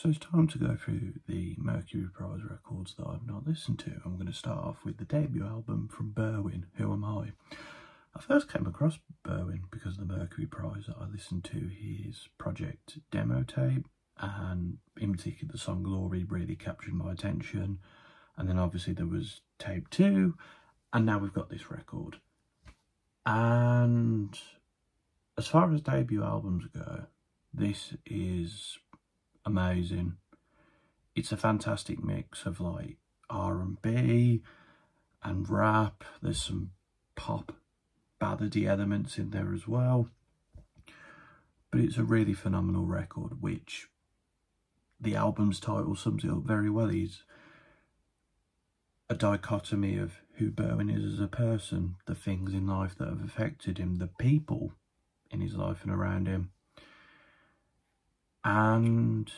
So it's time to go through the Mercury Prize records that I've not listened to. I'm going to start off with the debut album from BERWYN-WHO AM I. I first came across BERWYN because of the Mercury Prize that I listened to his project demo tape, and in particular the song Glory really captured my attention. And then obviously there was tape 2, and now we've got this record. And as far as debut albums go, this is amazing. It's a fantastic mix of like R&B and rap. There's some pop ballady elements in there as well, but it's a really phenomenal record, which the album's title sums it up very well. He's a dichotomy of who BERWYN is as a person, the things in life that have affected him, the people in his life and around him. And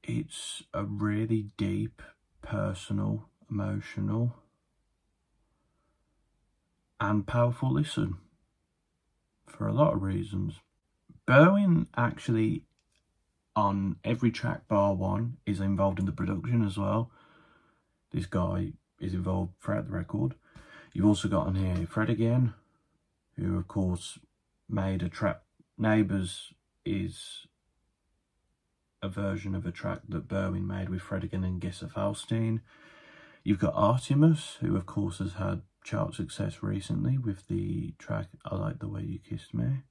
it's a really deep, personal, emotional and powerful listen for a lot of reasons. BERWYN actually, on every track bar one, is involved in the production as well. This guy is involved throughout the record. You've also got on here Fred again, who of course made a track. Neighbours is a version of a track that BERWYN made with Fred again and Gissa Faustine. You've got Artemis, who of course has had chart success recently with the track I Like the Way You Kissed Me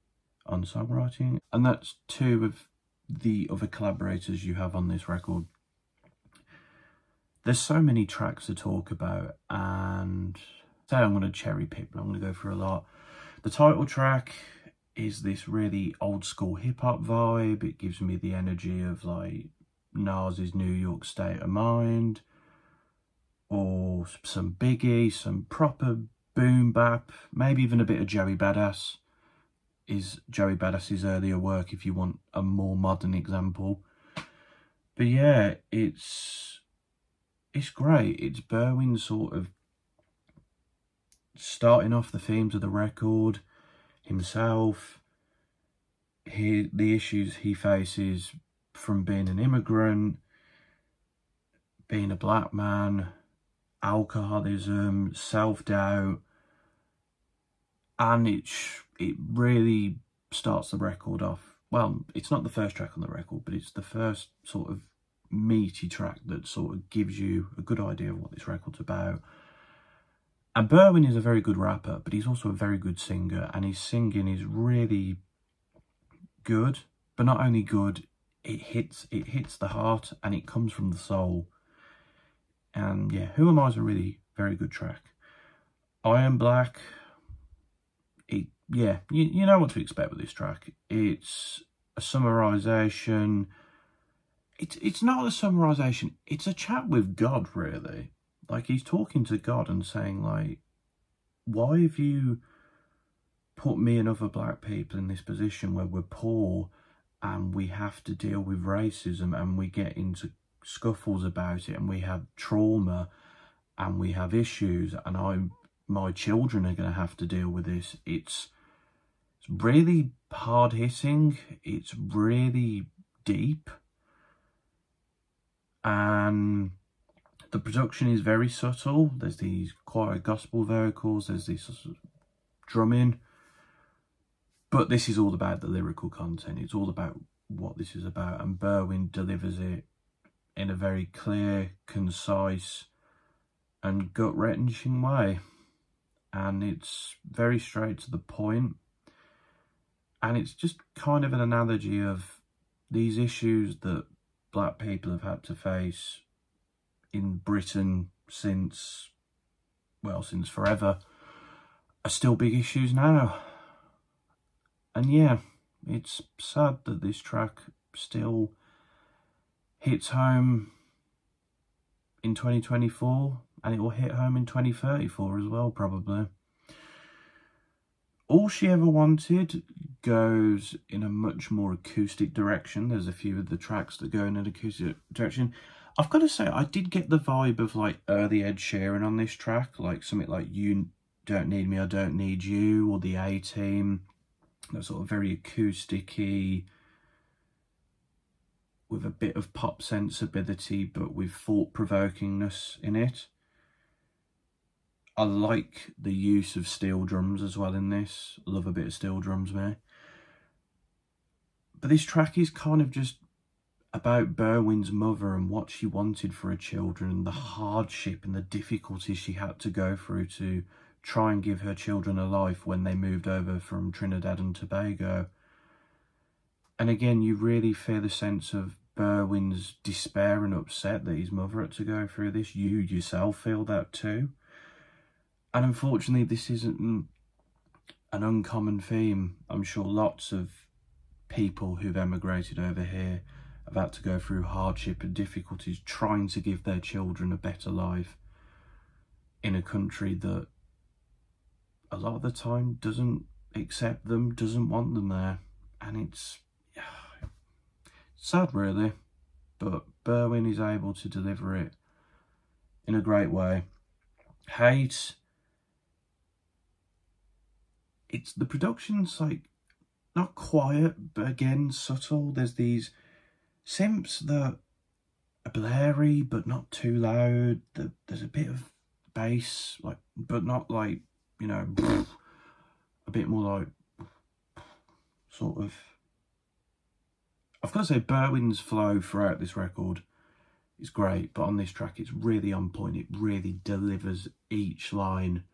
on songwriting. And that's 2 of the other collaborators you have on this record. There's so many tracks to talk about, and today I'm going to cherry pick, but I'm going to go through a lot. The title track is this really old school hip hop vibe. It gives me the energy of like Nas's New York State of Mind, or some Biggie, some proper boom bap, maybe even a bit of Joey Badass. Is Joey Badass's earlier work if you want a more modern example. But yeah, it's great. It's BERWYN sort of starting off the themes of the record, himself, the issues he faces from being an immigrant, being a black man, alcoholism, self-doubt, and it really starts the record off. Well, it's not the first track on the record, but it's the first sort of meaty track that sort of gives you a good idea of what this record's about. And BERWYN is a very good rapper, but he's also a very good singer, and his singing is really good, but not only good, it hits the heart and it comes from the soul. And yeah, Who Am I is a really very good track. I Am Black, yeah, you know what to expect with this track. It's a summarization. It's not a summarization, it's a chat with God, really. Like, he's talking to God and saying, like, why have you put me and other black people in this position where we're poor and we have to deal with racism and we get into scuffles about it and we have trauma and we have issues, and my children are going to have to deal with this. It's really hard-hitting, it's really deep, and the production is very subtle. There's these choir gospel vocals, there's this drumming, but this is all about the lyrical content. It's all about what this is about, and BERWYN delivers it in a very clear, concise and gut-wrenching way, and it's very straight to the point, and it's just kind of an analogy of these issues that black people have had to face in Britain since forever, are still big issues now. And yeah, it's sad that this track still hits home in 2024, and it will hit home in 2034 as well, probably. All She Ever Wanted goes in a much more acoustic direction. There's a few of the tracks that go in an acoustic direction. I've got to say, I did get the vibe of like early Ed Sheeran on this track, like something like You Don't Need Me, I Don't Need You, or The A-Team. That sort of very acousticy, with a bit of pop sensibility, but with thought-provokingness in it. I like the use of steel drums as well in this. I love a bit of steel drums, man. But this track is kind of just about Berwyn's mother and what she wanted for her children, and the hardship and the difficulties she had to go through to try and give her children a life when they moved over from Trinidad and Tobago. And again, you really feel the sense of Berwyn's despair and upset that his mother had to go through this. You yourself feel that too. And unfortunately, this isn't an uncommon theme. I'm sure lots of people who've emigrated over here have had to go through hardship and difficulties trying to give their children a better life in a country that a lot of the time doesn't accept them, doesn't want them there. And it's sad, really, but Berwyn is able to deliver it in a great way. Hate, it's the production's like not quiet, but again subtle. There's these synths that are blurry but not too loud. There's a bit of bass, like, but not like, you know, a bit more like sort of. I've got to say, Berwyn's flow throughout this record is great, but on this track it's really on point. It really delivers each line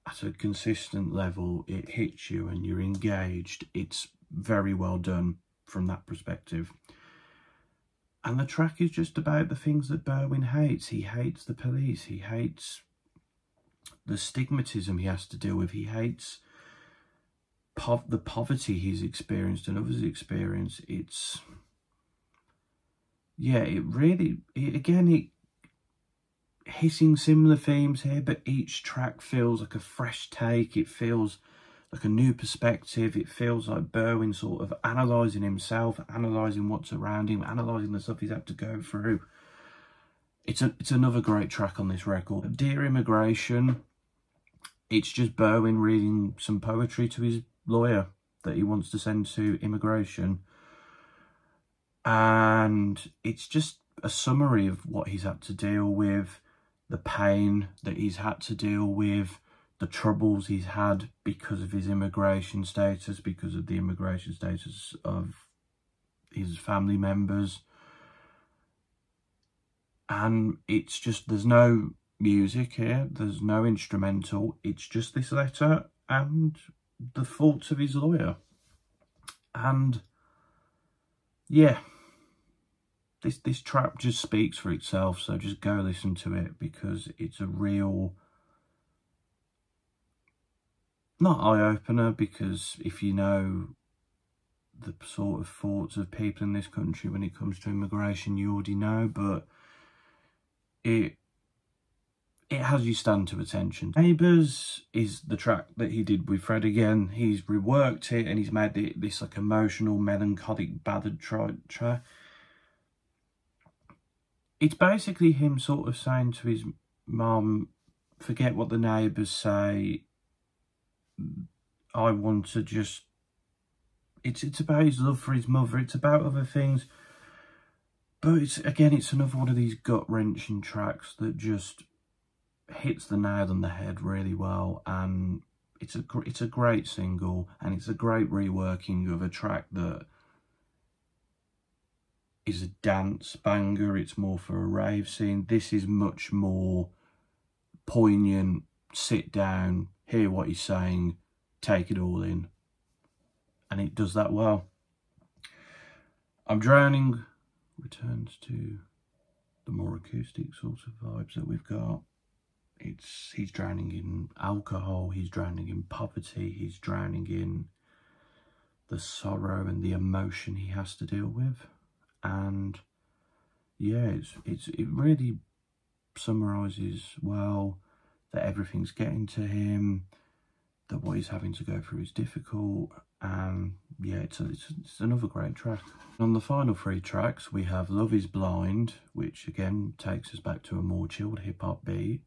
at a consistent level. It hits you and you're engaged. It's very well done from that perspective. And the track is just about the things that Berwyn hates. He hates the police. He hates the stigmatism he has to deal with. He hates the poverty he's experienced and others experience. It's, yeah, it really, again, hitting similar themes here, but each track feels like a fresh take. It feels like a new perspective. It feels like Berwyn sort of analysing himself, analysing what's around him, analysing the stuff he's had to go through. It's another great track on this record. Dear Immigration, it's just Berwyn reading some poetry to his lawyer that he wants to send to immigration. And it's just a summary of what he's had to deal with, the pain that he's had to deal with, the troubles he's had because of his immigration status, because of the immigration status of his family members. And it's just, there's no music here, there's no instrumental, it's just this letter and the thoughts of his lawyer. And yeah, this track just speaks for itself, so just go listen to it, because it's a real, not eye-opener, because if you know the sort of thoughts of people in this country when it comes to immigration, you already know, but it has you stand to attention. Neighbours is the track that he did with Fred again. He's reworked it and he's made it this like emotional, melancholic ballad track. It's basically him sort of saying to his mum, forget what the neighbours say, I want to just... It's about his love for his mother, it's about other things. But it's another one of these gut-wrenching tracks that just hits the nail on the head really well, and it's a great single, and it's a great reworking of a track that is a dance banger. It's more for a rave scene. This is much more poignant, sit down, hear what he's saying, take it all in, and it does that well. I'm Drowning returns to the more acoustic sort of vibes that we've got. He's drowning in alcohol, he's drowning in poverty, he's drowning in the sorrow and the emotion he has to deal with. And yeah, it really summarises well that everything's getting to him, that what he's having to go through is difficult, and yeah, it's another great track. On the final three tracks, we have Love Is Blind, which again takes us back to a more chilled hip-hop beat.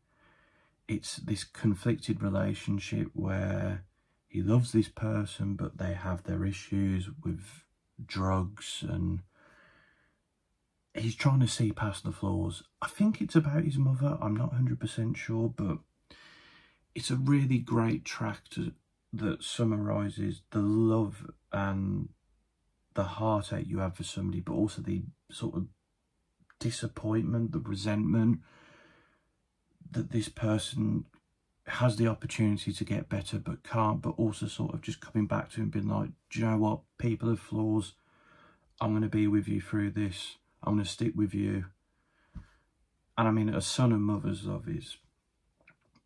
It's this conflicted relationship where he loves this person, but they have their issues with drugs and he's trying to see past the flaws. I think it's about his mother. I'm not 100% sure, but it's a really great track that summarises the love and the heartache you have for somebody, but also the sort of disappointment, the resentment that this person has the opportunity to get better but can't, but also sort of just coming back to him being like, do you know what, people have flaws, I'm going to be with you through this, I'm going to stick with you. And I mean, a son and mother's love is,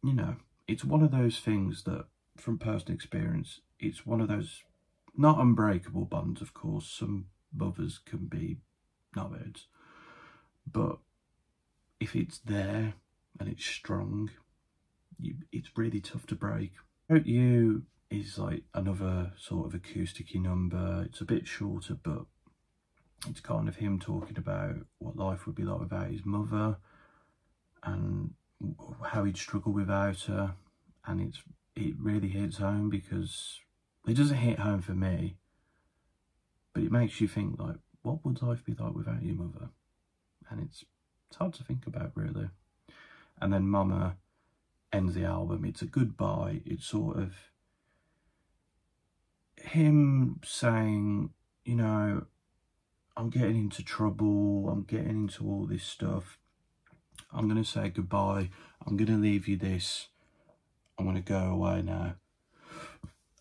you know, it's one of those things that, from personal experience, it's one of those not unbreakable bonds. Of course, some mothers can be knobheads, but if it's there and it's strong, it's really tough to break. About You is like another sort of acoustic-y number. It's a bit shorter, but it's kind of him talking about what life would be like without his mother and how he'd struggle without her. And it really hits home, because it doesn't hit home for me, but it makes you think, like, what would life be like without your mother? And it's hard to think about, really. And then Mama ends the album. It's a goodbye. It's sort of him saying, you know, I'm getting into trouble, I'm getting into all this stuff, I'm going to say goodbye, I'm going to leave you this, I'm going to go away now.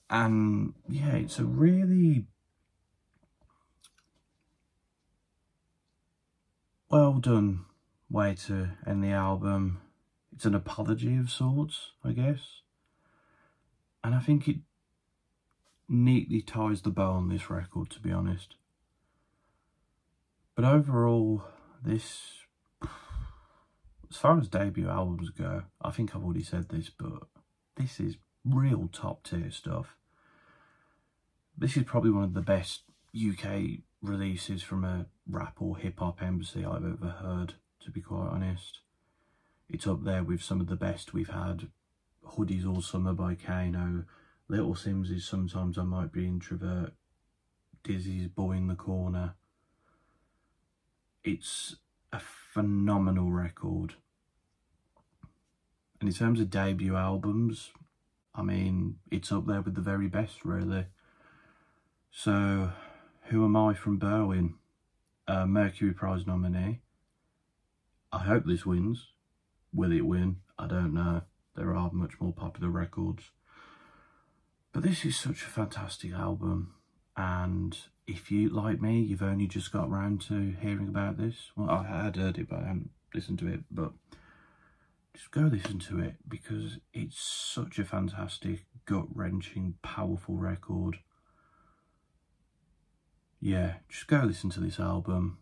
And yeah, it's a really well done way to end the album. It's an apology of sorts, I guess. And I think it neatly ties the bow on this record, to be honest. But overall, this, as far as debut albums go, I think I've already said this, but this is real top tier stuff. This is probably one of the best UK releases from a rap or hip hop embassy I've ever heard, to be quite honest. It's up there with some of the best we've had. Hoodies All Summer by Kano, Little Sims's Sometimes I Might Be Introvert, Dizzy's Boy in the Corner. It's a phenomenal record. And in terms of debut albums, I mean, it's up there with the very best, really. So, Who Am I from Berwyn? Mercury Prize nominee. I hope this wins. Will it win? I don't know. There are much more popular records. But this is such a fantastic album. And if you, like me, you've only just got around to hearing about this. Well, I had heard it, but I haven't listened to it. But just go listen to it, because it's such a fantastic, gut-wrenching, powerful record. Yeah, just go listen to this album.